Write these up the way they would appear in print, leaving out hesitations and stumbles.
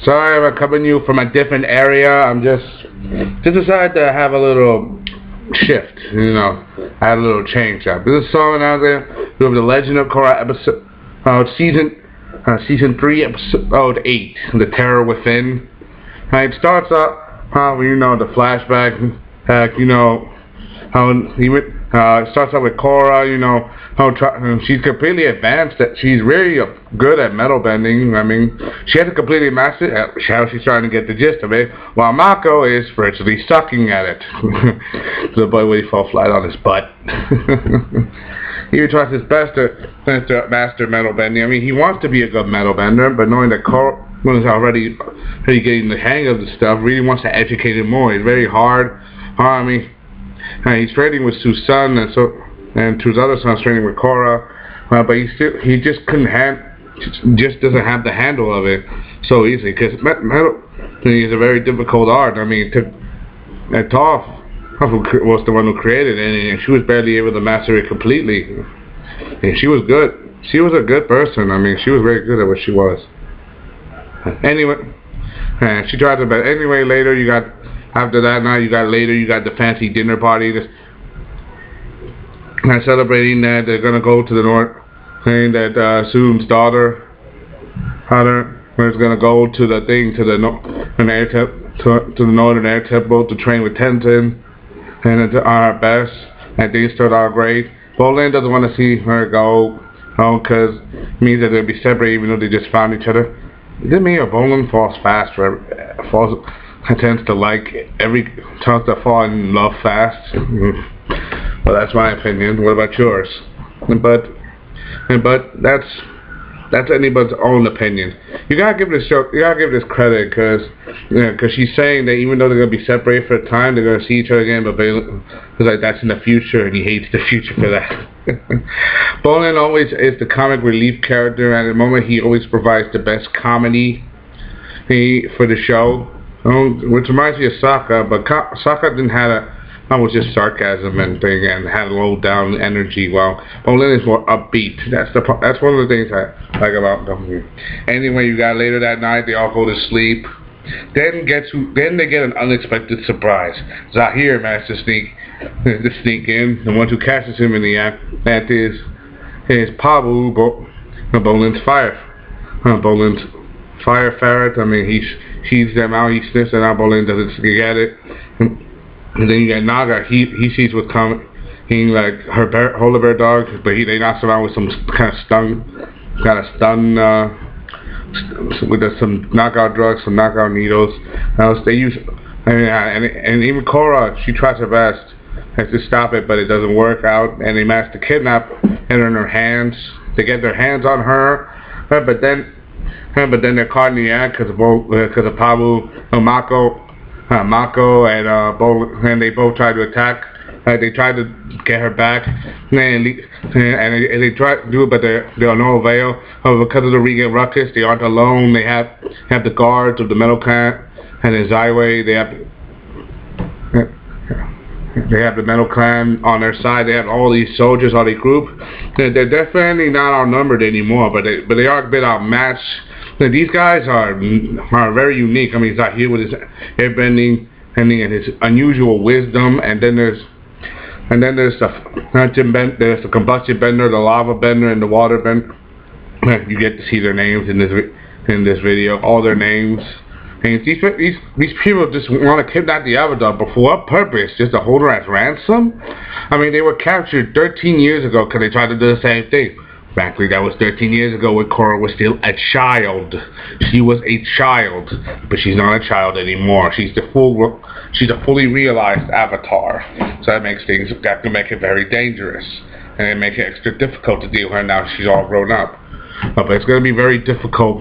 Sorry, I'm coming to you from a different area. I'm just decided to have a little shift. I had a little change up. This is song out there. We have the Legend of Korra episode, season 3, episode 8, The Terror Within. It starts out how the flashback. How it starts out with Korra. How she's completely advanced. That she's really good at metal bending. I mean, she hasn't completely mastered how she's trying to get the gist of it. While Mako is virtually sucking at it. The boy will fall flat on his butt. He tries his best to master metal bending. I mean, he wants to be a good metal bender, but knowing that Korra is already getting the hang of the stuff, really wants to educate him more. It's very hard. I mean, he's training with Susan and two other sons training with Korra, but he just doesn't have the handle of it so easily, because metal is a very difficult art. I mean, Toph was the one who created it, and she was barely able to master it completely. And she was good. She was a good person. I mean, she was very good at what she was. Anyway, she tried to, but anyway, after that night, you got the fancy dinner party. Celebrating that they're gonna go to the north, saying that Soon's daughter, is gonna go to the northern air temple to train with Tenzin, and to our best. And things start out great. Bolin doesn't want to see her go home because it means that they'll be separate, even though they just found each other. It didn't mean Bolin tends to fall in love fast. Well, that's my opinion. What about yours? But that's anybody's own opinion. You gotta give this credit, because she's saying that even though they're gonna be separated for a time, they're gonna see each other again. But because that's in the future, and he hates the future for that. Bolin always is the comic relief character, and at the moment he always provides the best comedy for the show. Which reminds me of Sokka, but Sokka didn't have was just sarcasm and had low down energy. While Bolin is more upbeat. That's one of the things I like about them. Anyway, you got later that night, they all go to sleep. Then they get an unexpected surprise. Zahir managed to sneak in. The one who catches him in the act is Pabu, Bolin's fire ferret. I mean, he sees them out, he sniffs it out, Bolin doesn't get it. And then you got Naga, he sees what's coming. He like her polar bear dog, but they knocks around with some kind of stun, with some knockout drugs, some knockout needles. They use, and even Korra, she tries her best to stop it, but it doesn't work out. And they manage to kidnap her in her hands. They get their hands on her, but then they're caught in the act because of Pabu, Mako and Bolin, they both try to attack. They try to get her back, and they try to do it, but they're no avail. Because of the Regan ruckus, they aren't alone. They have the guards of the Metal Clan and the Zyway. They have the Metal Clan on their side. They have all these soldiers, all these group. They're definitely not outnumbered anymore, but they are a bit outmatched. These guys are very unique. I mean, Zahir with his airbending and his unusual wisdom, and then there's the combustion bender, the lava bender, and the water bender. You get to see their names in this video, all their names. And these people just want to kidnap the Avatar, but for what purpose? Just to hold her as ransom? I mean, they were captured 13 years ago because they tried to do the same thing. Frankly, that was 13 years ago when Korra was still a child. She was a child, but she's not a child anymore. She's a fully realized Avatar. So that can make it very dangerous, and it makes it extra difficult to deal with her now she's all grown up. But it's going to be very difficult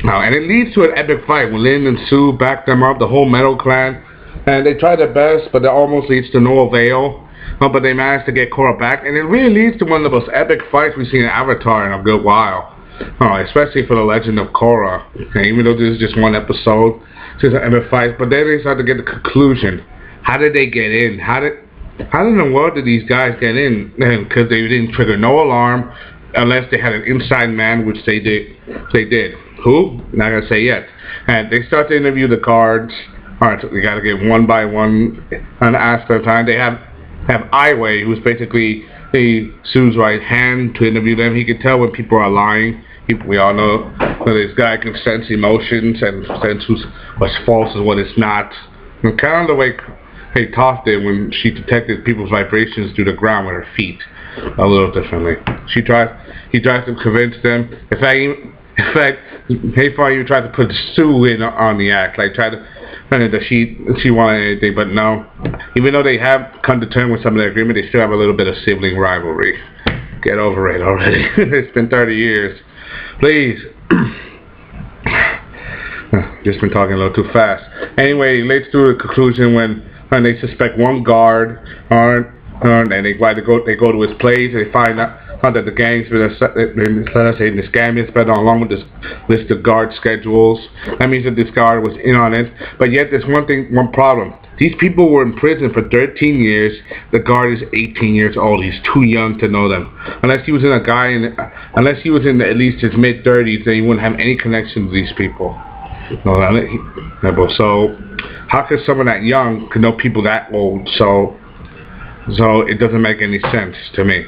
now, and it leads to an epic fight when Lin and Sue back them up, the whole Metal Clan, and they try their best, but it almost leads to no avail. But they managed to get Korra back, and it really leads to one of the most epic fights we've seen in Avatar in a good while. Especially for the Legend of Korra. Okay, even though this is just one episode, it's just an epic fight. But then they start to get the conclusion. How did they get in? How in the world did these guys get in? Because they didn't trigger no alarm. unless they had an inside man, which they did. They did. Who? Not gonna say yet. And they start to interview the guards. All right, so we gotta get one by one an ask at a time. They have Iway, who's basically Sue's right hand to interview them. He can tell when people are lying. We all know that this guy can sense emotions and sense what's false and what is not. And kind of the way he talked did when she detected people's vibrations through the ground with her feet, a little differently. He tries to convince them. In fact, Hayfar even tried to put Sue in on the act, like try to that she wanted anything, but no. Even though they have come to terms with some of their agreement, they still have a little bit of sibling rivalry. Get over it already. It's been 30 years. Please. Just been talking a little too fast. Anyway, it leads to a conclusion when they suspect one guard, and they go to his place, and they find out that the gang's been this gang has been along with this list of guard schedules. That means that this guard was in on it. But yet there's one problem. These people were in prison for 13 years. The guard is 18 years old. He's too young to know them. Unless he was in at least his mid-30s, then he wouldn't have any connection to these people. So how could someone that young could know people that old? So it doesn't make any sense to me.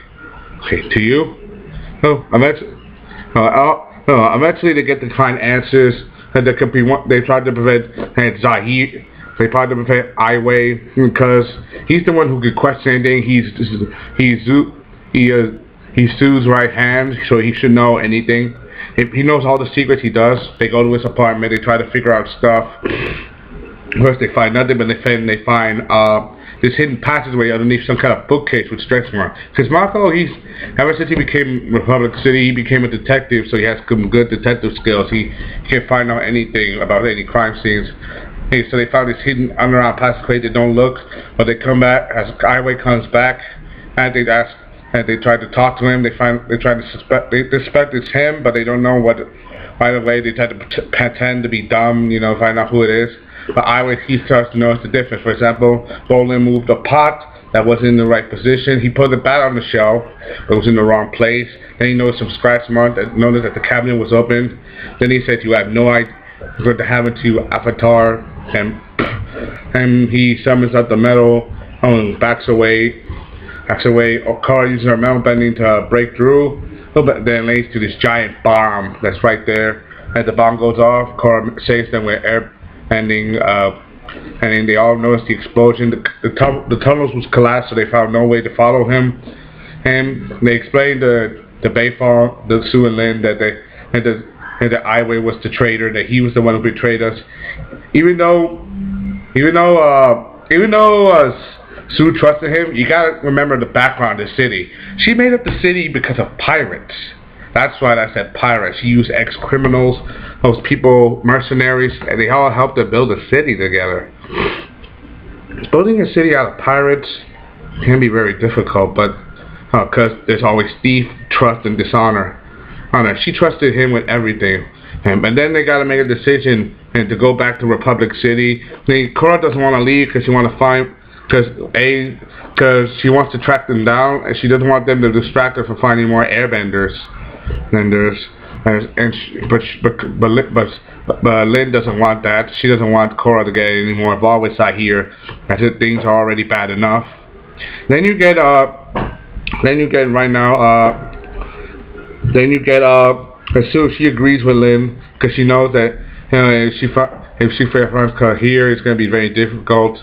Okay, to you? Eventually they get to find answers that there could be one. They tried to prevent Zahir. They tried to prevent Iway because he's the one who could question anything. He's Sue's right hand, so he should know anything. If he knows all the secrets, he does. They go to his apartment. They try to figure out stuff. First they find nothing, but they find this hidden passageway underneath some kind of bookcase with stretch marks. Because Marco, ever since he became Republic City, he became a detective, so he has some good detective skills. He can't find out anything about any crime scenes. Hey, so they found this hidden underground passageway. They don't look, but they come back as Iway comes back, and they try to talk to him. They suspect it's him, but they don't know what. Right away, they try to pretend to be dumb, find out who it is. But he starts to notice the difference. For example, Bolin moved a pot that wasn't in the right position. He put it back on the shelf, but it was in the wrong place. Then he noticed some scratch marks that noticed that the cabinet was open. Then he said, "You have no idea what happened to you, Avatar." And he summons up the metal, backs away. Korra uses her metal bending to break through. But then leads to this giant bomb that's right there. As the bomb goes off, Korra saves them with air. And then they all noticed the explosion. The tunnels was collapsed, so they found no way to follow him. And they explained to Bayfall, the Sue and Lin, that that Iway was the traitor, that he was the one who betrayed us. Even though Sue trusted him, you gotta remember the background of the city. She made up the city because of pirates. That's why I said pirates. She used ex-criminals, those people, mercenaries, and they all helped to build a city together. Building a city out of pirates can be very difficult, but because there's always thief, trust, and dishonor. She trusted him with everything. And then they got to make a decision and to go back to Republic City. Korra doesn't want to leave because she wants to track them down, and she doesn't want them to distract her from finding more airbenders. But Lin doesn't want that. She doesn't want Korra to get any more involved with Zahir. I said things are already bad enough. Then you get so she agrees with Lin because she knows that if she finds her here, it's going to be very difficult.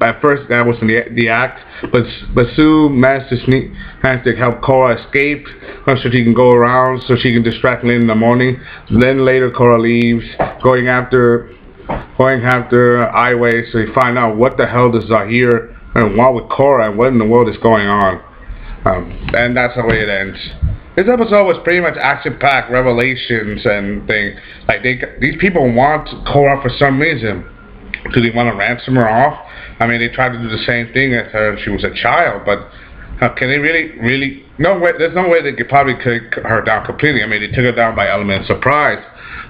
At first, that was the act, but Sue managed to help Korra escape so she can go around, so she can distract Lin in the morning. Then later, Korra leaves, going after Iway, so they find out what the hell does Zahir want with Korra and what in the world is going on. And that's the way it ends. This episode was pretty much action-packed, revelations and things. Like these people want Korra for some reason. Do they want to ransom her off? I mean, they tried to do the same thing as her when she was a child, but can they really? No way. There's no way they could probably take her down completely. I mean, they took her down by element of surprise.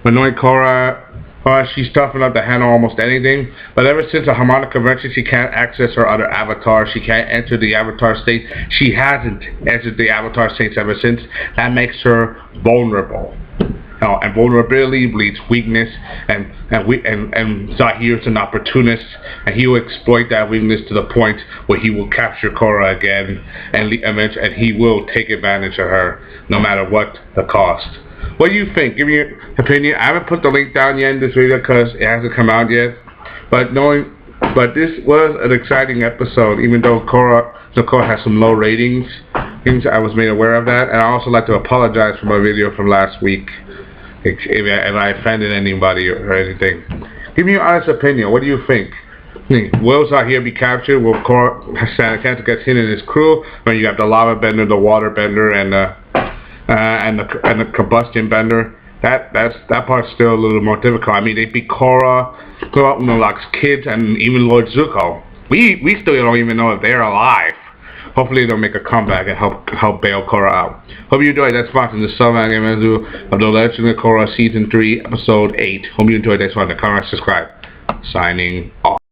But knowing Korra She's tough enough to handle almost anything, but ever since the harmonic convention, she can't access her other avatars. She can't enter the avatar state. She hasn't entered the avatar states ever since. That makes her vulnerable. And vulnerability breeds weakness, and Zahir's an opportunist, and he will exploit that weakness to the point where he will capture Korra again, and he will take advantage of her, no matter what the cost. What do you think? Give me your opinion. I haven't put the link down yet in this video because it hasn't come out yet, but this was an exciting episode, even though Korra has some low ratings. I was made aware of that, and I also like to apologize for my video from last week if I offended anybody or anything. Give me your honest opinion. What do you think? Will Zahir be captured? Will Korra stand a chance to get him and his crew? When you have the lava bender, the water bender, and the combustion bender. That part's still a little more difficult. I mean, they beat Korra, Locke's kids, and even Lord Zuko. We still don't even know if they're alive. Hopefully they'll make a comeback and help bail Korra out. Hope you enjoyed that spot in the Sellavin game of The Legend of Korra Season 3, Episode 8. Hope you enjoyed that spot. Comment, subscribe. Signing off.